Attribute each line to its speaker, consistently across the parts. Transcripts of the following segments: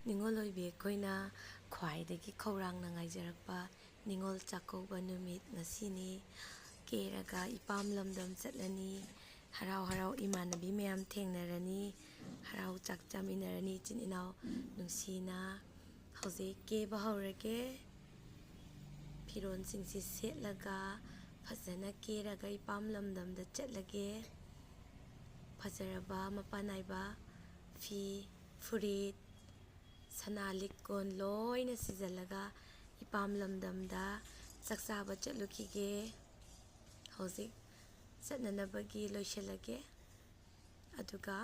Speaker 1: Ningol eikhoina khoidagi khourangna ngaijarapa Ningol chakauba numit ngasini keraga epamlamdam chatlani harau harau imanabi mayam thengnarani harau chak chaminarani chin inau nungsina hauze keba haurage firon singsi setlaga fazana keraga epamlamdamda chatlage fajaraba mapanaiba fi furit Sanalik kon loina sizalaga epamlamdamda saksaba chatlukige hauzik satnanabagi loisalage aduga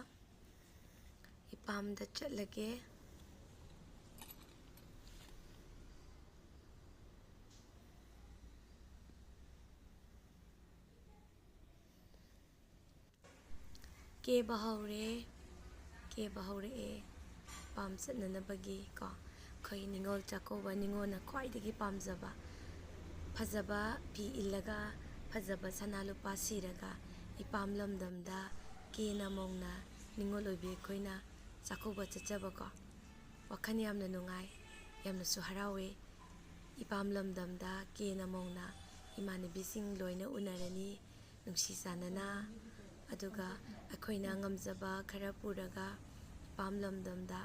Speaker 1: epamda chatlage keba haure pam satnanabagi ko khoi Ningol chakauba ningona khoidagi pamjaba fajaba pi illaga fajaba sanalupa siraga epamlamdamda kena mongna Ningol eikhoina chakauba chachaba ko wakhan yamna nungai yamna su harawe epamlamdamda kena mongna imanabising loina unarani nungsi sanana aduga eikhoina ngamjaba khara puraga epamlamdamda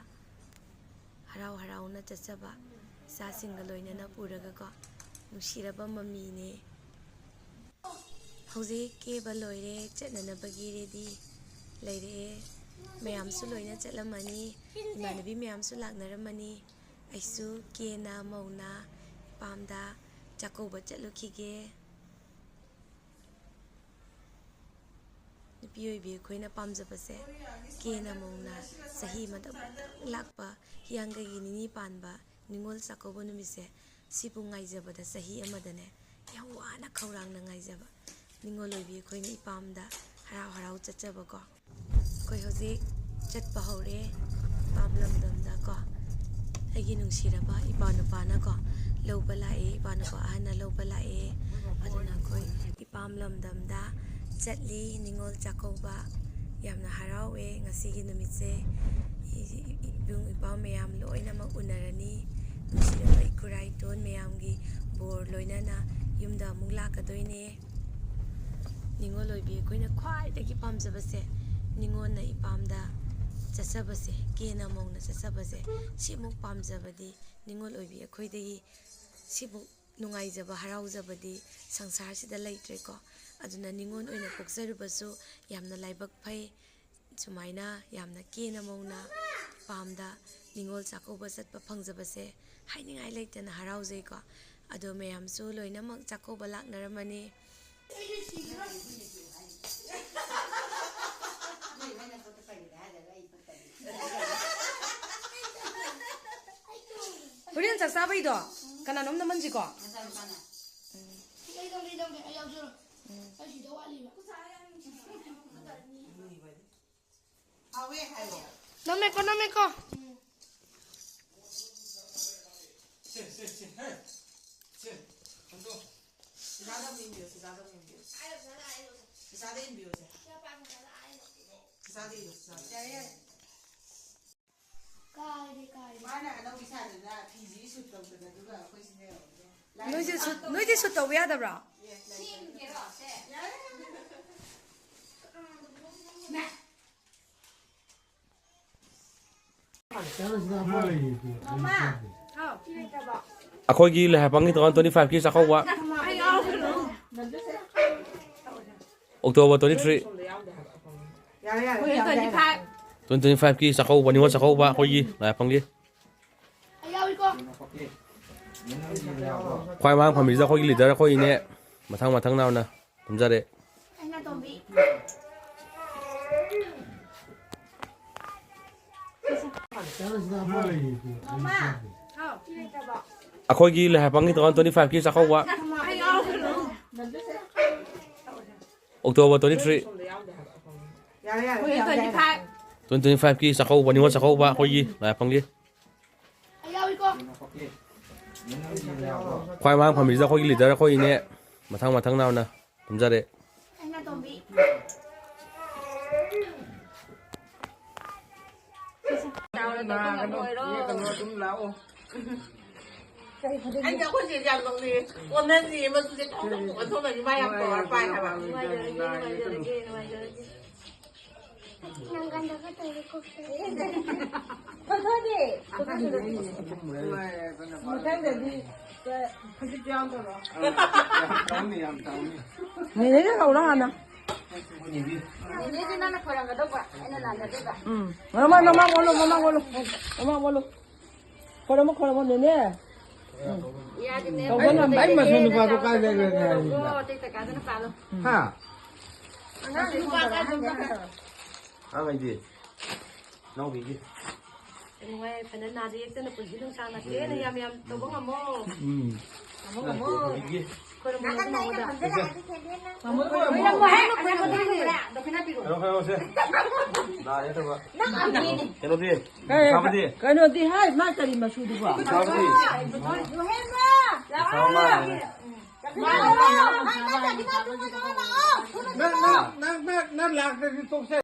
Speaker 1: harau harauna chachaba isasinga loinana puraga ko nungsiraba mamine hauze keba loire chatnanabagi redi leire mayamsu loina chatlamani imanabi mayamsu laknaramani aisu kena mauna epamda chakauba chatlukige nupi eikhoina pamjabase kena mauna sahi mada lakpa hiyangagi nini panba Ningol chakauba numise sibu ngaijabada sahi amadane yam wana khourangna ngaijaba Ningol eikhoina epamda harau harau chachaba ko koi hozik chatpa haure epamlamdamda ko aigi nungsiraba ipanupana ko lauba lae ipanupa ahana lauba lae aduna koi epamlamdamda chatli Ningol chakauba yamna harawe ngasigi numitse ibung ipam mayam loinamak unarani nungsiraba ikurai ton mayamgi bor loinana yumda amuk lakadoine Ningol eikhoina khoidagi pamjabase Ningolna epamda chachabase kena mongna chachabase simuk pamjabadi Ningol eikhoidagi sibu nungaijaba haraujabadi sangsar sida leitreko aduna Ningol oina pokjarubasu yamna laibak phai sumaina yamna kena mongna epamda Ningol chakauba chatpa phangjabase hainingai leitana haraujeko ado mayamsu loinamak chakauba laknaramani
Speaker 2: Berian saksa apa itu? Karena nom teman sih kok. Nomeko. Noite isso tá viada bra.
Speaker 3: Akhoi le hapangi to 25 ki sakauba October 23 25 ki sakauba Ningol sakauba akhoi le hapangi khoai mang phami ja khoi leader akhoi ne mathang naw na pamjare akhoi le hapangi to 25 ki sakauba October 23 25 ki sakauba Ningol sakauba akhoi le hapangi khoai mang phami ja khoi leader akhoi ne mathang naw na pamjare
Speaker 4: กันนี่กันว่าตุ้มแล้ว
Speaker 5: anh cháu có gì dành bằng gì con nên gì mà sẽ có được một số mình may em có phải hả bạn
Speaker 2: Này đấy cái khẩu đó ăn à? Mama kholo này nè.
Speaker 4: Cậu vẫn làm bánh mà không được vào tôi cay lên này. Ha. Cái gì? Nấu gì?
Speaker 1: Anh ngoài phầnนั้นนาดีเส้นปุ่นที่ต้องการนะเจ๊เนี่ยยำตัวบ้างมั้งคนละมั้งคนละมั้งเด้อ
Speaker 2: Cái nó thì hai má cái gì mà xui được vào.
Speaker 4: Nó lạc cái